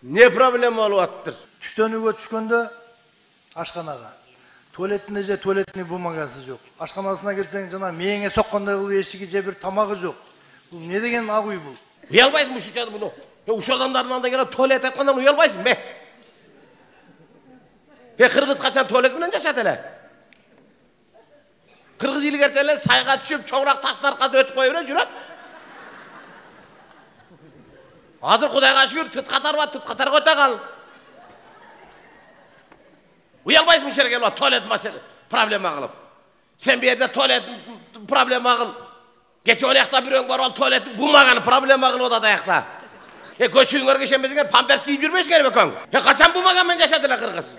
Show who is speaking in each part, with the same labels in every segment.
Speaker 1: Ne problem olup
Speaker 2: Түштөнүүгө түшкөндө ашканага. Туалетинде же туалетный бумагасы жок. Ашканасына кирсең жана мээңе соккондой кылып эшиги же бир тамагы жок. Бул не деген ак үй бул?
Speaker 1: Уялбайсың ушучан буну. Ушу адамдардын алдына келип туалет айткандан уялбайсың бе? Кыргыз качан туалет менен жашат эле? Кыргыз илгерте эле сайга түшүп, чоңураак таштын аркасына өтүп кое бере жүрөт. Азыр Кудайга шүгүр тыт катарга өтө кал. Уялбайсың ушерге келип туалет маселе проблема кылып. Сен бу жерде туалет проблема кыл. Кече оякта бирөөң барып туалет бумаганы проблема кылып атат аякта. Көчүңөргө ишенбесеңер памперс кийип жүрбөйсүңөр бекөң. Качан бумага менен жашат эле кыргыз?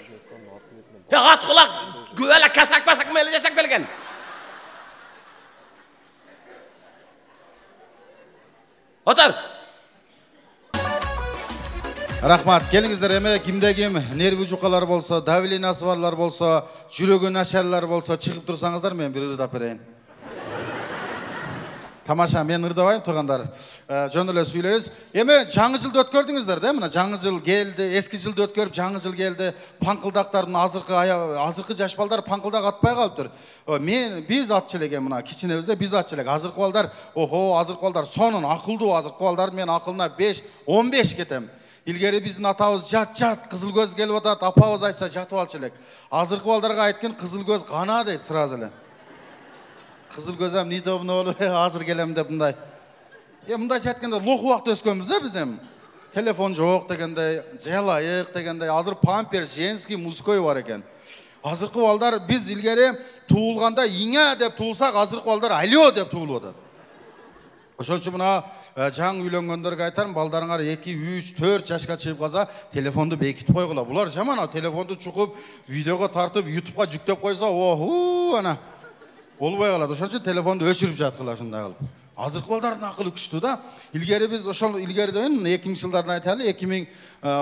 Speaker 1: Ат кулак күбөлө касак менен жашап келген. Отар.
Speaker 3: Рахмат, келиңиздер эме кимде ким нерві жукалар болсо, давлениясы барлар болсо, жүрөгү начарлар болсо, чыгып турсаңыздар мен бир ырдап берейин. Тамаша, мен ырдабайм туугандар. Жөн эле сүйлөйбүз. Эме жаңы жылды өткөрдүңүздөр да? Мына жаңы жыл келди, эски жылды өткөрүп, жаңы жыл келди. Паңкылдактардын азыркы жаш балдар паңкылдак атпай калыптыр. Биз атчы элек мына кичинебизде биз атчы элек. Азыркы балдар, азыркы балдар сонун акылдуу азыркы балдар, мен акылына 5-15 кетем. Илгери биздин атабыз жат кызыл көз келип атат, апабыз айтса жатып алчу элек. Азыркы балдарга айткан кызыл көз кана дейт сразу эле. Кызыл көзөм недовно болуп, азыр келем деп мындай. Мындайча айтканда лох убакта өскөнбүз биз эми. Телефон жок дегендей, жалайык дегендей, азыр памперс женский, мужской бар экен. Азыркы балдар биз илгери туулганда иңе деп туулсак, азыркы балдар алё деп туулуп атат. Ошон үчүн мына жаңы үйлөнгөндөргө айтарым, балдарыңар 2, 3, 4 жашка чыгып калса, телефонду бекитип койгула. Булар жаман, телефонду чукуп, видеого тартып, YouTube'га жүктөп койсо, ана болбой калат. Ошон үчүн телефонду өчүрүп жаткыла ушундай кылып. Азыркы балдардын акылы күчтүү да. Илгери биз ошол илгериден 2000-жылдарды айталы, 2000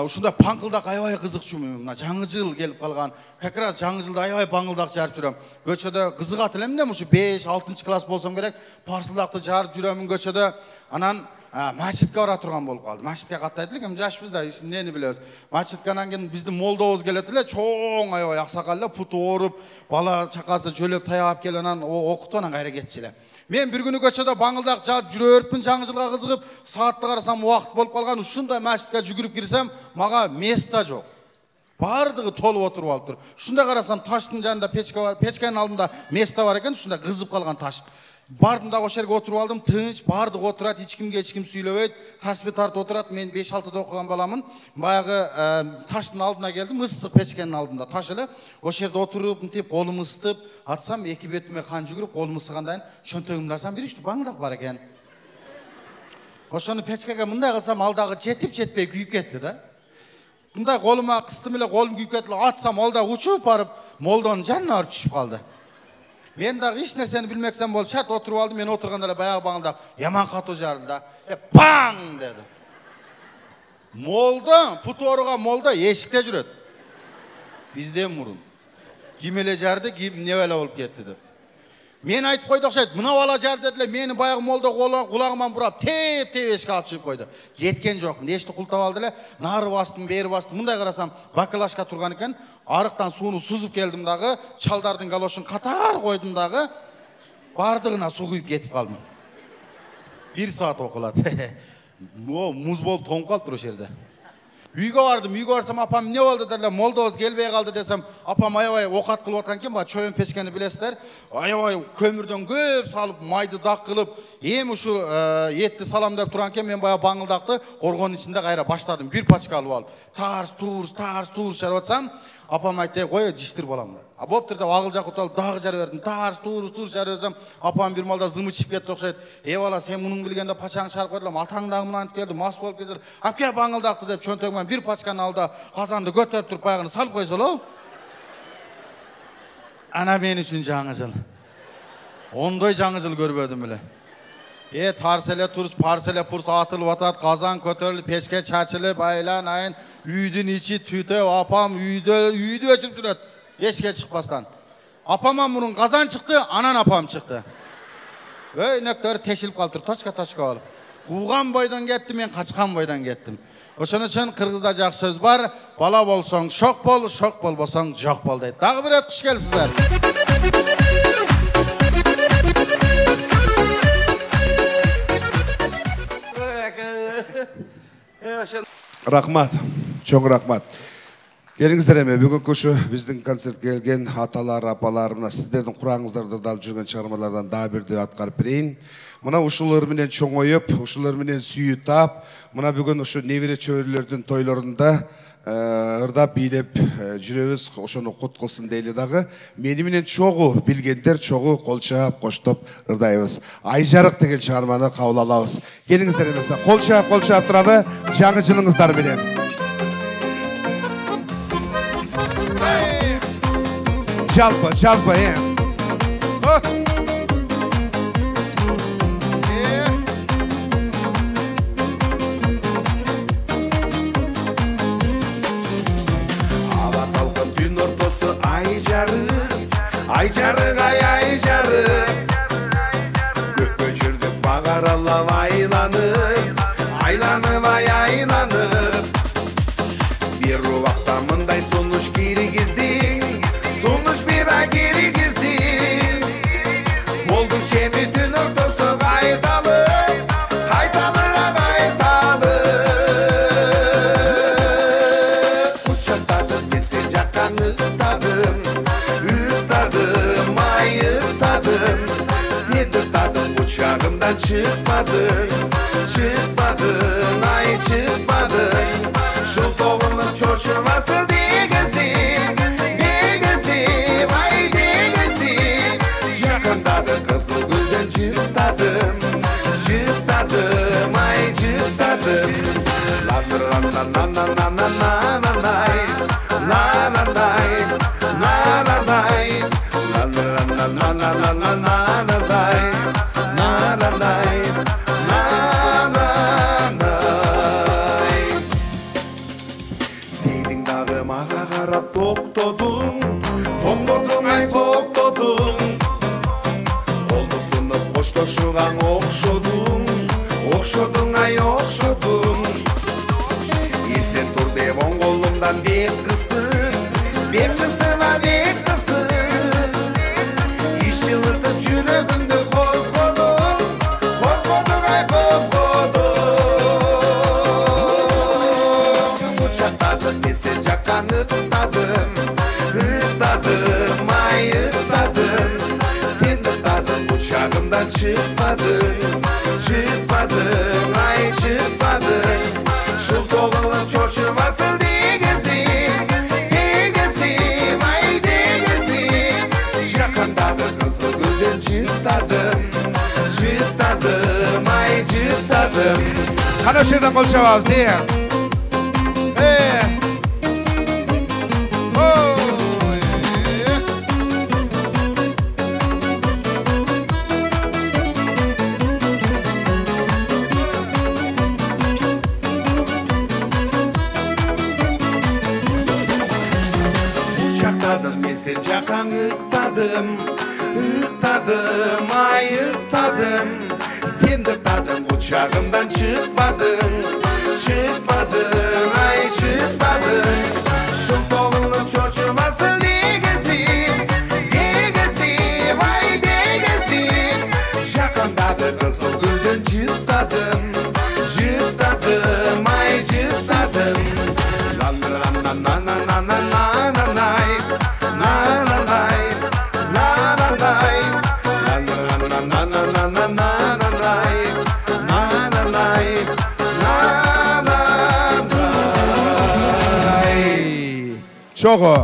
Speaker 3: ушундай паңкылдак аябай кызыкчуу. Мына жаңы жыл келип калган. Как раз жаңы жылда аябай паңкылдак жарып жүрөм. Көчөдө кызыгат элем да, ушу 5-6 класс болсом керек, парсылдакты жарып жүрөмүн көчөдө. Анан мачитке бара турган болуп калды. Мачитке каттайт элек, эми жашпыз да, эмнени билебиз. Мачитканан кийин биздин молдобуз келет эле, чоң аябай аксакал эле, путу ооруп, бала чакасы жөлөп таягап келип анан окутуп анан кайра кетчү эле. Мен bir күнү көчөдө баңылдак жарып жүрөөрмүн, жаңы жылга кызыгып, саатты карасам убакыт болуп калган, ушундай мачитке жүгүрүп кирсем, мага места жок. Бардыгы толуп отуруп алыптыр. Ушундай карасам, таштын жанында печка бар, печканын алдында места бар экен, ушундай кызып калган таш. Бардым да ошол жерге отуруп алдым, тынч, бардык отурат, эч ким сүйлөбөйт, таспи тартып отурат. Мен 5-6да окуган баламын. Баягы таштын алдына келдим, ысык печканын алдында таш эле. Ошол жерде отуруп, мынтип колум ысытып, атсам, эки бетиме кан жүгүрүп, колум ысыгандан чөнтөгүмдү ачсам, бир үчтү баңдак бар экен. Ошону печкага мындай кылсам, алдагы жетип-жетпей күйүп кетти да. Мындай колума кыстым эле, колум күйүп кетти, атсам, ал да учуп барып, молдонун жанына барып түшүп калды. Мен дагы эч нерсени билмексем болуп, шарт отуруп алдым, мен отурганда эле баягы баңдап, яман катуу жарды да. Паң деди. Молдо, путу ооруган молдо эшикте жүрөт. Бизден мурун. Ким эле жарды, ким не эле болуп кетти деп. Мен айтып койду окшойт, мына бала жарды деле, мени баягы молдо кулагыман бурап, теп эшикке алып чыгып койду. Кеткен жокмун, эшикти култап алды эле, нары бастым, бери бастым. Мындай карасам, бакалашка турган экен. Арыктан сууну сузуп келдим дагы, чалдардын галошун катар койдум дагы, бардыгына суу күйүп кетип калдым. 1 саат окулат. Муз болуп тоңуп калыптыр ошол жерде. Үйгө бардым, үйгө барсам апам эмне болду деле, молдобуз келбей калды десем, апам аябай окат кылып аткан экен, баа чоюн печкени билесиздер. Аябай көмүрдөн көп салып, майды дак кылып, эми ушу этти салам деп турган экен, мен баягы баңылдакты коргонун ичинде кайра баштадым, 1 пачка алып алып. Тарс турс жарып атсам, апам айтты, кой, жиштир балам. А боптур деп агыл жакка алып дагы жарып бердим. Тарс турс жарып берсем, апам бир малда зымычып кетти окшойт. Бала, сен мунун билгенде пачаңды чарып койдум, атаң дагы мынантип келди, мас болуп келсең, апке баңылдакты деп чөнтөгүмөн 1 пачканы алды, казанды көтөрүп туруп баягыны салып койсоло. Ана мен үчүн жаңы жыл. Ондой жаңы жыл көрбөдүм эле. Тарселе турс, парселе пурс атылып атат, казан көтөрүлүп, печке чачылып, айлан айын, үйдүн ичи түтөп, апам үйдө өчүп жүрөт, эшикке чыкпастан. Апама мурун казан чыкты, анан апам чыкты. Өйнөктөр тешилип калыптыр, точка болуп. Кууган бойдон кетти, мен качкан бойдон кеттим. Ошон үчүн кыргызда жакшы сөз бар. Бала болсоң шок болбосоң жок бол дейт. Дагы бир рет куш келипсиздер.
Speaker 4: Рахмат, чоң рахмат. Келиңиздер эми бүгүнкү ушу биздин концертке келген аталар, апалар, мына сиздердин курагыңыздарда дал жүргөн чыгармалардан дагы бирди аткарып берейин. Мына ушулар менен чоңоюп, ушулар менен сүйүү таап, мына бүгүн ушу небере чөйрөлөрдүн тойлорунда ырдап бийлеп жүрөбүз, ошону кут кылсын дейли дагы. Мени менен чогуу билгендер чогуу кол чаап, коштоп ырдайбыз. Айжарык деген чыгарманы кабыл алабыз. Келиңиздер эмесе, кол чаап туралы жаңы жылыңыздар менен. Жалпы, Ала салқын түн ортасы ай жарық, ай жарық. Көкке жүрдік бағаралап айланып. Bir uақта мындай сунуш киргиздик, Болду чеми түн ортасы кайталып. Кучактадым, мен сен жакка ыктадым, Сен ыртадың, учагымдан чыкпадың, ай чыкпадың. Шыл тоғылып чочумасың дегенсиң, ай дегенсиң. Жақындағы қызыл гүлден жыртадым, ай жыртадым. Дейдің дағы маға қарап тоқтодың, ай тоқтодың. Қолды сынып қоштошуған оқшодың, ай оқшодың. Есен тұр деп оң қолымдан бек қысыр. Иш жылытып жүрегімді қозғодың, ай қозғодың. Құшақтадым, мен сен жаққа ыктадым, ай ыктадым. Сен ыртадың, учагымдан чыкпадың, ай чыкпадың. Шыл тоғылып чочумасың дегенсиң, ай дегенсиң. Жақындағы қызыл гүлден жыртадым, ай жыртадым. Қана жерден қол чабабыз, мен сен жаққа ыктадым, ай ыктадым. Сен ыртадың, учагымдан чыкпадың, ай чыкпадың. Шыл тоғылып чочумасың дегенсиң, ай дегенсиң. Жақындағы қызыл гүлден жыртадым, ай жыртадым. Чого?